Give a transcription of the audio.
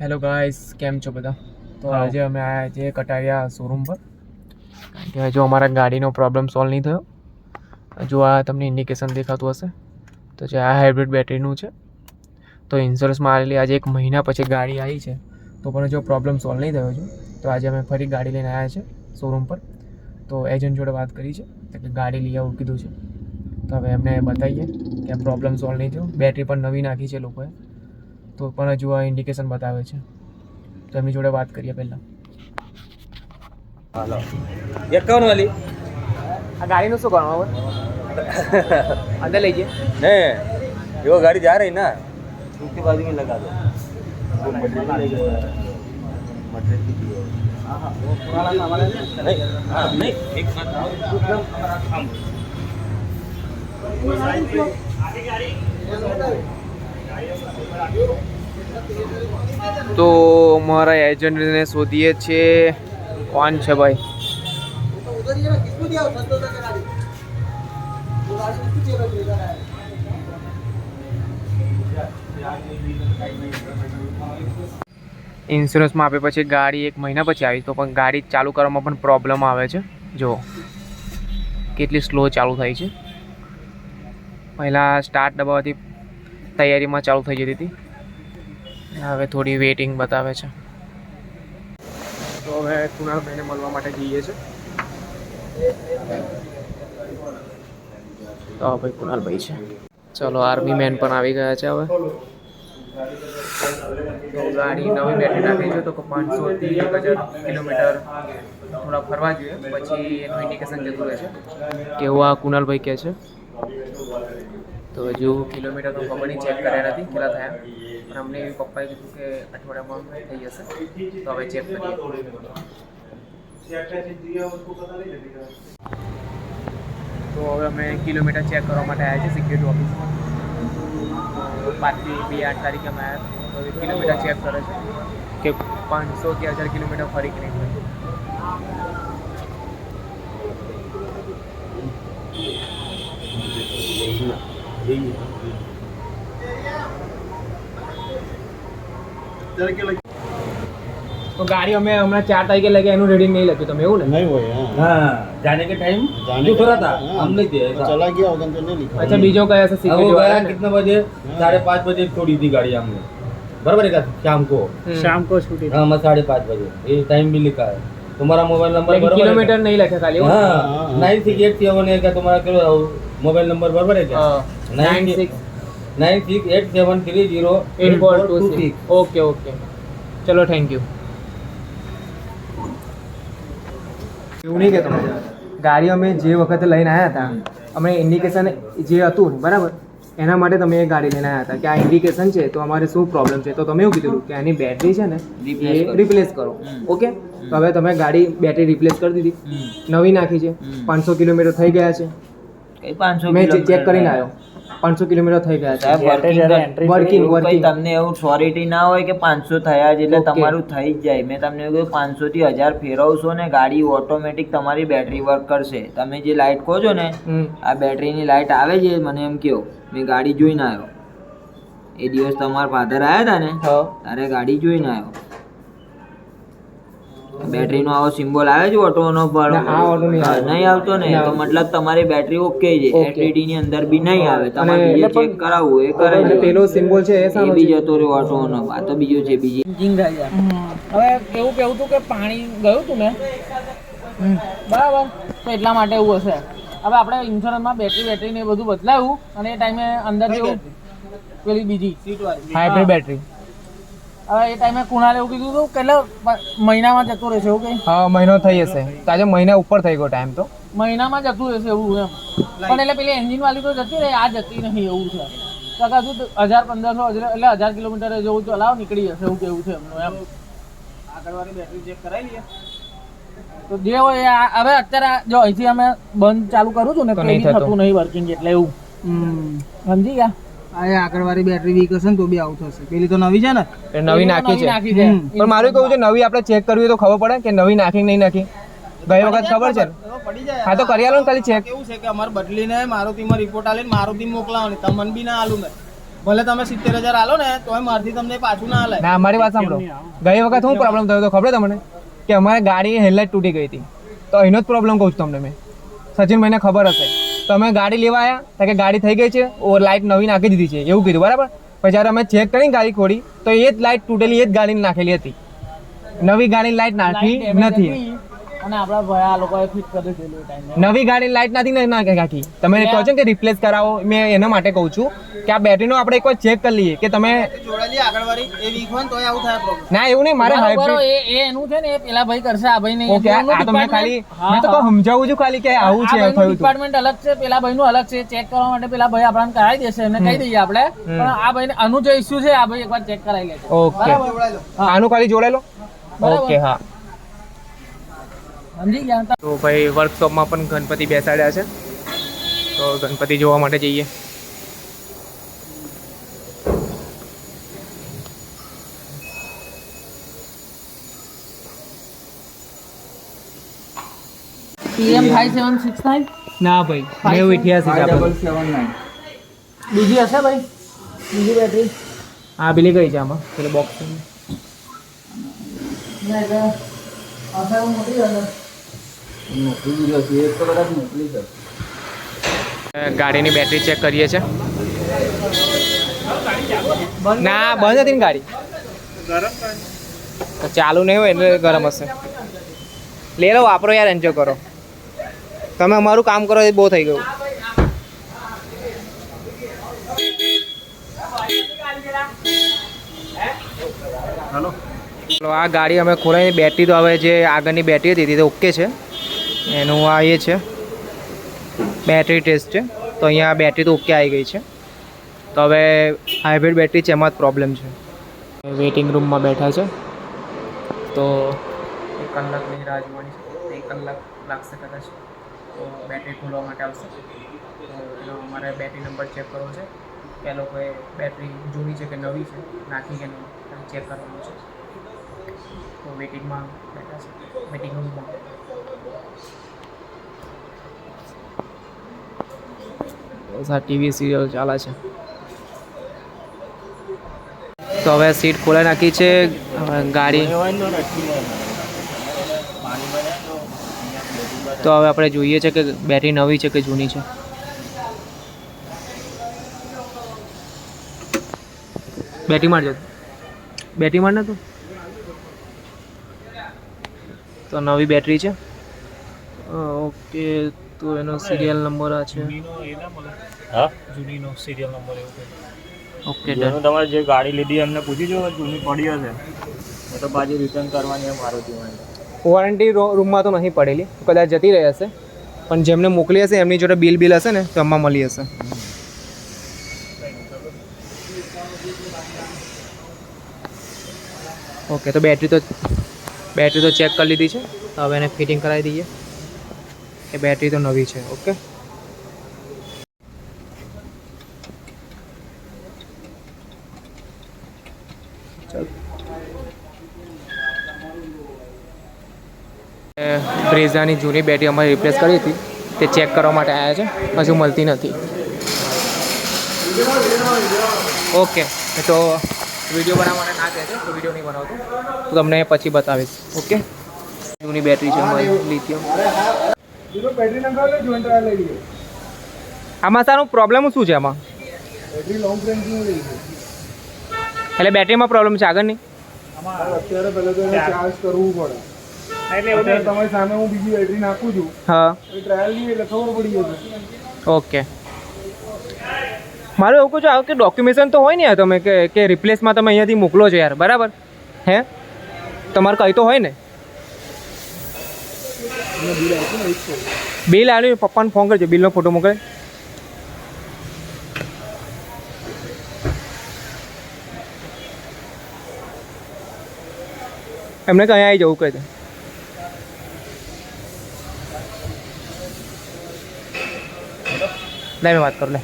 Hello guys, કેમ છો બધા? તો આજે અમે આવ્યા છીએ કટારિયા શોરૂમ પર, કારણ કે જો અમારા ગાડીનો પ્રોબ્લેમ સોલ્વ નહીં થયો. જો આ તમને ઇન્ડિકેશન દેખાતું હશે તો જે આ હાઇબ્રિડ બેટરીનું છે. તો ઇન્સ્યોરન્સમાં આવેલી આજે 1 મહિના પછી ગાડી આવી છે, તો પણ જો પ્રોબ્લેમ સોલ્વ નહીં થયો છે. તો આજે અમે ફરી ગાડી લઈને આવ્યા છે શોરૂમ પર. તો એજન્ટ જોડે વાત કરી છે કે ગાડી લઈ આવું કીધું છે. તો હવે એમને બતાવીએ કે આ પ્રોબ્લેમ સોલ્વ નહીં થયો. બેટરી પણ નવી નાખી છે લોકોએ, તો પણ હજુ આ ઇન્ડિકેશન બતાવે છે. તો એમની જોડે વાત કરીએ પહેલાં. हेलो ये कौन वाली આ ગાડીનું શું કરવાનું હવે? અંદર લઈ જઈએ. नहीं वो गाड़ी जा रही ना उसके बाजू में लगा दो वो मटेरियल भी दिए वो पुराना हमारा नहीं एक बात एकदम हमारा काम તો મારા એજન્ટને શોધીએ છીએ. કોણ છે ભાઈ? ઇન્સ્યોરન્સમાં આપ્યા પછી ગાડી 1 મહિના પછી આવી, તો પણ ગાડી ચાલુ કરવામાં પણ પ્રોબ્લેમ આવે છે. જો કેટલી સ્લો ચાલુ થાય છે. પહેલાં સ્ટાર્ટ દબાવવાથી તૈયારીમાં ચાલુ થઈ જતી હતી, હવે થોડી વેઇટિંગ બતાવે છે. તો હવે કુણાલભાઈને મળવા માટે જઈએ છીએ. તો ભાઈ કુણાલભાઈ છે. ચલો, આર્મી મેન પણ આવી ગયા છે. હવે તો ગાડી નવી બેટરી નાખી છે, તો 500 થી 1000 કિલોમીટર થોડા ફરવા જોઈએ, પછી એનું ઇન્ડિકેશન જતું રહે છે કે એવું આ કુણાલભાઈ કહે છે. તો હજુ કિલોમીટર તો ખબર નહીં, ચેક કર્યા નથી કેટલા થયા, પણ અમને એવી પપ્પાએ કીધું કે અઠવાડિયામાં થઈ જશે. તો હવે ચેક કરીએ. તો હવે અમે કિલોમીટર ચેક કરવા માટે આવ્યા છીએ સિક્યુરિટી ઓફિસમાં. 5 થી 8 તારીખે અમે આવ્યા. તો હવે કિલોમીટર ચેક કરે છે કે 500 કે 1000 કિલોમીટર ફરી કે નહીં ફરી. तो गाड़ी हमें हमारा 4 तारीख लगे एनु रेडिंग नहीं लगी તમે એવું ને? नहीं हुए हाँ जाने के टाइम जाने जो का- थोड़ा था हाँ, हम नहीं थे तो चला गया होगा तो नहीं लिखा अच्छा बीजो कया से अब वो सिक्योरिटी गया वाला कितने बजे 5:30 बजे छोड़ी थी गाड़ी हमने बराबर है क्या शाम को शाम को छूटी हाँ मैं 5:30 बजे ये टाइम भी लिखा है तुम्हारा मोबाइल नंबर लेकिन बराबर किलोमीटर नहीं लगे खाली वो? हाँ हाँ। 9687 है क्या तुम्हारा मोबाइल नंबर बराबर है क्या 9687308426. ओके ओके, चलो थैंक यू. એવું નહીં કહેતો, ગાડી અમે જે વખતે લઈને આવ્યા હતા, અમે ઇન્ડિકેશન જે હતું બરાબર એના માટે તમે એ ગાડી લઈને આવ્યા હતા કે આ ઇન્ડિકેશન છે, તો અમારે શું પ્રોબ્લેમ છે. તો તમે એવું કીધું કે આની બેટરી છે ને એ રિપ્લેસ કરો. ઓકે, તો હવે તમે ગાડી બેટરી રિપ્લેસ કરી દીધી, નવી નાખી છે. 500 કિલોમીટર થઈ ગયા છે. મેં ચેક કરીને આવ્યો, 500 કિલોમીટર થઈ ગયા છે. વર્કિંગ તમને એવું શ્યોરિટી ના હોય કે 500 થયા જ એટલે તમારું થઈ જ જાય. મેં તમને એવું કહ્યું 500 થી 1000 ફેરવશો ને ગાડી ઓટોમેટિક તમારી બેટરી વર્ક કરશે. તમે જે લાઇટ કહો છો ને આ બેટરીની લાઇટ આવે છે, મને એમ કહો, મેં ગાડી જોઈને આવ્યો એ દિવસ તમારા ફાધર આવ્યા હતા ને તારે ગાડી જોઈને આવ્યો. બેટરીનો આવો સિમ્બોલ આવે છે ઓટોનો પર નહીં આવતો ને, તો મતલબ તમારી બેટરી ઓકે છે. એલઈડી ની અંદર બી નહીં આવે. તમારે બીજે ચેક કરાવવું એ કરે છે. પેલો સિમ્બોલ છે એ એ બી જતો રહ્યો ઓટોનો. આ તો બીજો છે બીજી હવે એવું કેવું હતું કે પાણી ગયું હતું ને બરાબર, તો એટલા માટે એવું હશે. હવે આપણે ઇન્સ્યોરન્સમાં બેટરી ને એ બધું બદલાયું અને એ ટાઈમે અંદર જેવું પેલી બીજી હાઇબ્રિડ બેટરી. હવે એ ટાઈમે કુણાલે એવું કીધું હતું કેટલા મહિનામાં જતું રહેશે એવું કંઈ? હા, મહિનો થઈ હશે. તો આજે મહિના ઉપર થઈ ગયો ટાઈમ. તો મહિનામાં જતું રહેશે એવું એમ. પણ એટલે પેલી એન્જિન વાળી તો જતી રહે, આ જતી નહીં એવું છે. તો હજુ 1000-1500 એટલે 1000 કિલોમીટર જેવું ચલાવ નીકળી જશે એવું કેવું છે એમનું એમ. આગળવાળી બેટરી ચેક કરાવી લઈએ તો જે હોય હવે અત્યારે જો અહીંથી અમે બંધ ચાલુ કરું છું ને તો નહીં થતું નહીં વર્કિંગ, એટલે એવું સમજી ગયા. આ આગળવાળી બેટરી વીક હશે ને તો બી આઉટ થશે. પેલી તો નવી છે ને, નવી નાખી છે. પણ મારું કેવું છે, નવી આપણે ચેક કરવી તો ખબર પડે કે નવી નાખી નહીં નાખી. ગઈ વખત ખબર છે પડી જાય. હા તો કરી આલો ને ખાલી ચેક. કેવું છે કે અમારે બદલીને મારુતિમાં રિપોર્ટ આલે ને મારુતિ મોકલાવાની, તમને બી ના આલું ને ભલે તમે 70,000 આલો ને તોય મારથી તમને પાછું ના આલે. ના અમારી વાત સાંભળો, ગઈ વખત શું પ્રોબ્લેમ થયો હતો ખબર તમને? કે અમારે ગાડી હેડલાઇટ તૂટી ગઈ હતી, તો એનો જ પ્રોબ્લેમ કહું છું તમને મેં. સચિન મને ખબર હશે, તો અમે ગાડી લેવા આવ્યા કે ગાડી થઈ ગઈ છે, ઓર લાઇટ નવી નાખી દીધી છે એવું કીધું, બરાબર. પછી જ્યારે અમે ચેક કરીને ગાડી ખોલી તો એ જ લાઇટ તૂટેલી એ જ ગાડીની નાખેલી હતી, નવી ગાડીની લાઇટ નાખી નથી. અને આપણા ભાઈ આ લોકોએ ફિટ કરી દીધેલું ટાઈમે. નવી ગાડી લાઇટ નથી નાખી. તમે કહો છો કે રિપ્લેસ કરાવો, મેં એના માટે કહું છું કે આ બેટરીનો આપણે એકવાર ચેક કરી લઈએ કે તમે જોડેલી આગળવાળી એ વીક હોય ને તોય આવું થાય પ્રોબ્લેમ. ના એવું નહીં, મારે હાઇબ્રિડ એ એનું છે ને એ પેલા ભાઈ કરશે, આ ભાઈ નહીં. ઓકે. આ તો મેં ખાલી મેં તો સમજાવું છું ખાલી કે આવું છે થયું હતું. ડિપાર્ટમેન્ટ અલગ છે, પેલા ભાઈનું અલગ છે. ચેક કરવા માટે પેલા ભાઈ આપણને કરાવી દેશે, એમને કહી દઈએ આપણે. પણ આ ભાઈને આનું જે ઇસ્યુ છે આ ભાઈ એકવાર ચેક કરાવી લેશે. ઓકે, આનું ખાલી જોડાઈ લો. ઓકે, હા. સમજી ગયા? તો ભાઈ વર્કશોપમાં પણ ગણપતિ બેસાડ્યા છે, તો ગણપતિ જોવા માટે જઈએ. PM 5769 ના ભાઈ, 88 બીજી હશે ભાઈ, બીજી બેટરી. હા, પેલી કઈ છે આમાં? પેલું બોક્સ ગાડીની બેટરી ચેક કરીએ છે. ના, બંધ હતી ને ગાડી, ચાલુ નહીં હોય એટલે ગરમ હશે. લે લો, વાપરો યાર, એન્જોય કરો. તમે અમારું કામ કરો એ બહુ થઈ ગયું. ચલો, આ ગાડી અમે ખોલાવી. બેટરી તો હવે જે આગળની બેટરી હતી તે ઓકે છે. એનું આ એ છે બેટરી ટેસ્ટ છે, તો અહીંયા બેટરી તો ઓકે આવી ગઈ છે. તો હવે હાઇબ્રિડ બેટરી છે, એમાં જ પ્રોબ્લેમ છે. વેઇટિંગ રૂમમાં બેઠા છે, તો 1 કલાકની રાહ જોવાની છે. 1 કલાક લાગશે કદાચ, તો બેટરી ખોલવા માટે આવશે. તો એનો અમારે બેટરી નંબર ચેક કરવો છે કે એ લોકોએ બેટરી જૂની છે કે નવી છે, નાખી કે નહીં, ચેક કરવાનું છે. તો વેટિંગમાં બેઠા છે, વેટિંગ રૂમમાં. બસ આ ટીવી સિરિયલ ચાલે છે. તો હવે સીટ ખોલાઈ નાખી છે. ગાડી તો હવે આપણે જોઈએ છે કે બેટરી નવી છે કે જૂની છે. બેટરી મારજો, બેટરી માર ને તું. તો નવી બેટરી છે. ઓકે, તો એનો સિરિયલ નંબર આ છે. હા, જૂનીનો સિરિયલ નંબર એવું છે. Okay, done. તમારે જે ગાડી લીધી એમને પૂછી જો, જૂની પડી હશે તો પાછી રિટર્ન કરવાની મારું જીવન. વોરંટી રૂમમાં તો નહીં પડેલી, કદાચ જતી રહી હશે, પણ જેમને મોકલી હશે એમની જોડે બિલ હશે ને, તો એમાં મળી હશે. ઓકે, તો બેટરી તો ચેક કરી લીધી છે. હવે એને ફિટિંગ કરાવી દઈએ કે બેટરી તો નવી છે. ઓકે, બ્રેઝાની જૂની બેટરી અમારે રિપ્લેસ કરી હતી, તે ચેક કરવા માટે આવ્યા છે, હજુ મળતી નથી. ઓકે, તો વિડીયો બનાવવા માટે ના કહે છે, તો વિડીયો નહીં બનાવતો, તો તમને પછી બતાવીશ. ઓકે, જૂની બેટરી છે અમારી લિથિયમ. આમાં સારું પ્રોબ્લેમ શું છે? આમાં એટલે બેટરીમાં પ્રોબ્લેમ છે, આગળ નહીં. અત્યારે પહેલા તો એને ચાર્જ કરવું પડે. એટલે એવું નહીં, તમારી સામે હું બીજી બેટરી નાખું છું, હા, ટ્રાયલ લઈએ એટલે ખબર પડી જશે. ઓકે. મારું એવું કહું છું કે ડોક્યુમેન્ટેશન તો હોય ને યાર, તમે કે રિપ્લેસમાં તમે અહીંયાથી મોકલો છો યાર, બરાબર? હે, તમારે કંઈ તો હોય ને. બિલ આવ્યું, પપ્પાને ફોન કરજો, બિલનો ફોટો મોકલે. એમને કંઈ આવી જવું કહે છે. લે, મેં વાત કરું, લે.